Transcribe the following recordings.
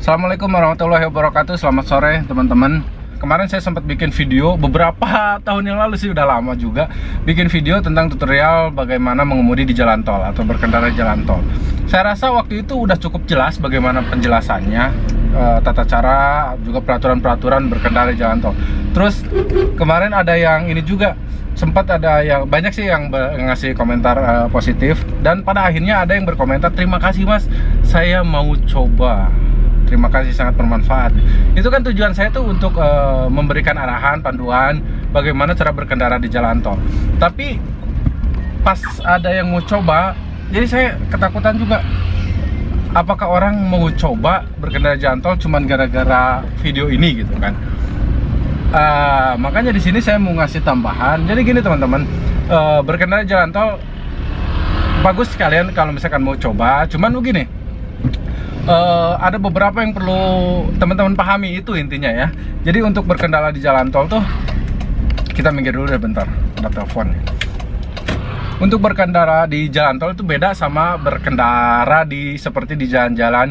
Assalamualaikum warahmatullahi wabarakatuh. Selamat sore teman-teman. Kemarin saya sempat bikin video beberapa tahun yang lalu sih, udah lama juga, bikin video tentang tutorial bagaimana mengemudi di jalan tol atau berkendara di jalan tol. Saya rasa waktu itu udah cukup jelas bagaimana penjelasannya, tata cara, juga peraturan-peraturan berkendara di jalan tol. Terus kemarin ada yang ini juga, sempat ada yang banyak sih yang ngasih komentar positif, dan pada akhirnya ada yang berkomentar, terima kasih mas, saya mau coba. Terima kasih, sangat bermanfaat. Itu kan tujuan saya tuh untuk memberikan arahan, panduan bagaimana cara berkendara di jalan tol. Tapi pas ada yang mau coba, jadi saya ketakutan juga. Apakah orang mau coba berkendara di jalan tol cuman gara-gara video ini gitu kan? Makanya di sini saya mau ngasih tambahan. Jadi gini teman-teman, berkendara di jalan tol bagus sekalian kalau misalkan mau coba. Cuman begini, ada beberapa yang perlu teman-teman pahami, itu intinya ya. Jadi untuk berkendara di jalan tol tuh, kita minggir dulu deh bentar, ada telepon. Untuk berkendara di jalan tol itu beda sama berkendara seperti di jalan-jalan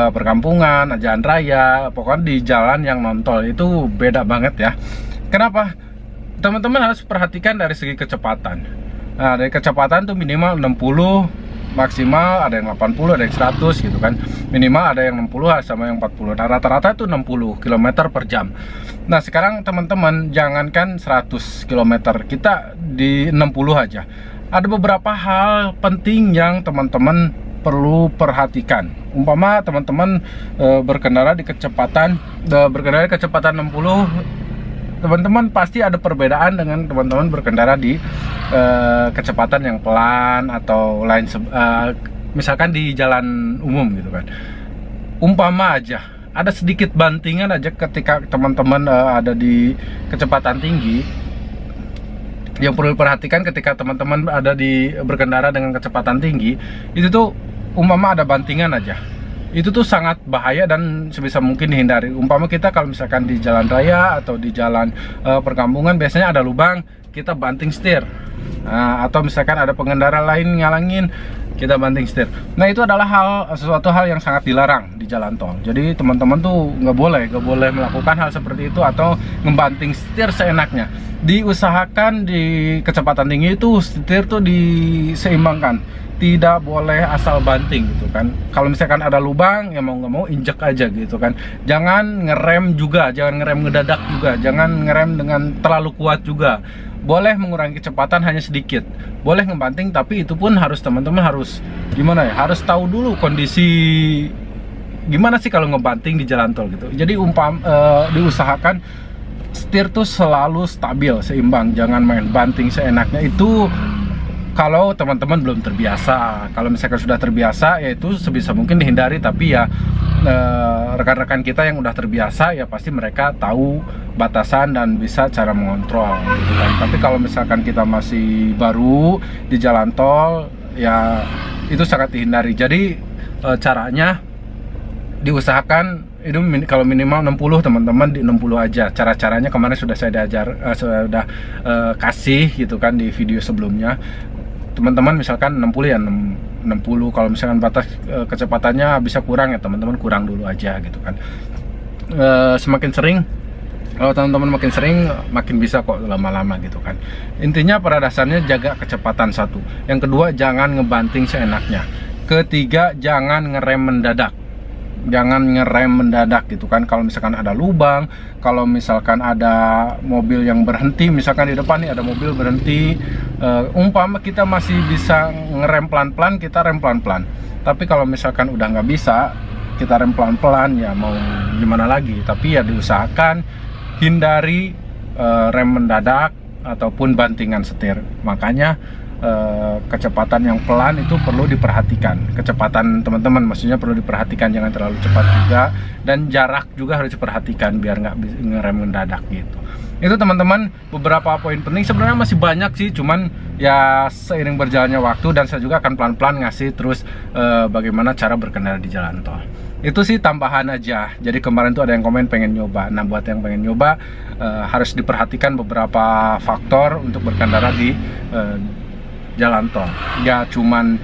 perkampungan, jalan raya, pokoknya di jalan yang non tol itu beda banget ya. Kenapa? Teman-teman harus perhatikan dari segi kecepatan. Nah, dari kecepatan tuh minimal 60, maksimal ada yang 80, ada yang 100 gitu kan. Minimal ada yang 60 sama yang 40. Nah, rata-rata itu 60 km per jam. Nah, sekarang teman-teman jangankan 100 km, kita di 60 aja. Ada beberapa hal penting yang teman-teman perlu perhatikan. Umpama teman-teman berkendara di kecepatan 60, teman-teman pasti ada perbedaan dengan teman-teman berkendara di kecepatan yang pelan atau lain, misalkan di jalan umum gitu kan. Umpama aja ada sedikit bantingan aja ketika teman-teman ada di kecepatan tinggi. Yang perlu diperhatikan ketika teman-teman ada di berkendara dengan kecepatan tinggi, itu tuh umpama ada bantingan aja, itu tuh sangat bahaya dan sebisa mungkin dihindari. Umpama kita kalau misalkan di jalan raya atau di jalan perkampungan, biasanya ada lubang, kita banting setir. Nah, atau misalkan ada pengendara lain ngalangin, kita banting setir. Nah, itu adalah sesuatu hal yang sangat dilarang di jalan tol. Jadi teman-teman tuh nggak boleh melakukan hal seperti itu atau ngebanting setir seenaknya. Diusahakan di kecepatan tinggi itu setir tuh diseimbangkan, tidak boleh asal banting gitu kan. Kalau misalkan ada lubang, ya mau nggak mau injek aja gitu kan. Jangan ngerem juga, jangan ngerem ngedadak juga, jangan ngerem dengan terlalu kuat juga. Boleh mengurangi kecepatan hanya sedikit, boleh ngebanting, tapi itu pun harus teman-teman harus gimana ya, harus tahu dulu kondisi gimana sih kalau ngebanting di jalan tol gitu. Jadi diusahakan setir tuh selalu stabil, seimbang, jangan main banting seenaknya. Itu kalau teman-teman belum terbiasa. Kalau misalkan sudah terbiasa, ya itu sebisa mungkin dihindari. Tapi ya rekan-rekan kita yang udah terbiasa, ya pasti mereka tahu batasan dan bisa cara mengontrol gitu kan. Tapi kalau misalkan kita masih baru di jalan tol, ya itu sangat dihindari. Jadi caranya diusahakan itu kalau minimal 60, teman-teman di 60 aja. Cara-caranya kemarin sudah saya kasih gitu kan di video sebelumnya. Teman-teman misalkan 60 ya 60, kalau misalkan batas kecepatannya bisa kurang, ya teman-teman kurang dulu aja gitu kan. Semakin sering, kalau teman-teman makin sering, makin bisa kok lama-lama gitu kan. Intinya pada dasarnya jaga kecepatan satu. Yang kedua, jangan ngebanting seenaknya. Ketiga, jangan ngerem mendadak. Jangan ngerem mendadak gitu kan. Kalau misalkan ada lubang, kalau misalkan ada mobil yang berhenti, misalkan di depan nih ada mobil berhenti, umpama kita masih bisa ngerem pelan-pelan, kita rem pelan-pelan. Tapi kalau misalkan udah nggak bisa, kita rem pelan-pelan, ya mau gimana lagi. Tapi ya diusahakan hindari rem mendadak ataupun bantingan setir. Makanya kecepatan yang pelan itu perlu diperhatikan. Kecepatan teman-teman maksudnya perlu diperhatikan, jangan terlalu cepat juga, dan jarak juga harus diperhatikan biar nggak ngerem mendadak gitu. Itu teman-teman beberapa poin penting. Sebenarnya masih banyak sih, cuman ya seiring berjalannya waktu, dan saya juga akan pelan-pelan ngasih terus bagaimana cara berkendara di jalan tol. Itu sih tambahan aja. Jadi kemarin tuh ada yang komen pengen nyoba. Nah, buat yang pengen nyoba harus diperhatikan beberapa faktor untuk berkendara di jalan tol. Ya cuman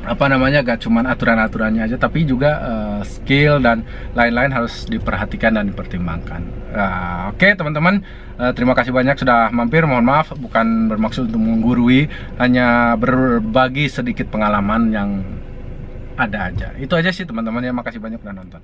apa namanya, gak cuman aturan-aturannya aja, tapi juga skill dan lain-lain harus diperhatikan dan dipertimbangkan. Oke, teman-teman, terima kasih banyak sudah mampir. Mohon maaf, bukan bermaksud untuk menggurui, hanya berbagi sedikit pengalaman yang ada aja. Itu aja sih teman-teman ya, makasih banyak udah nonton.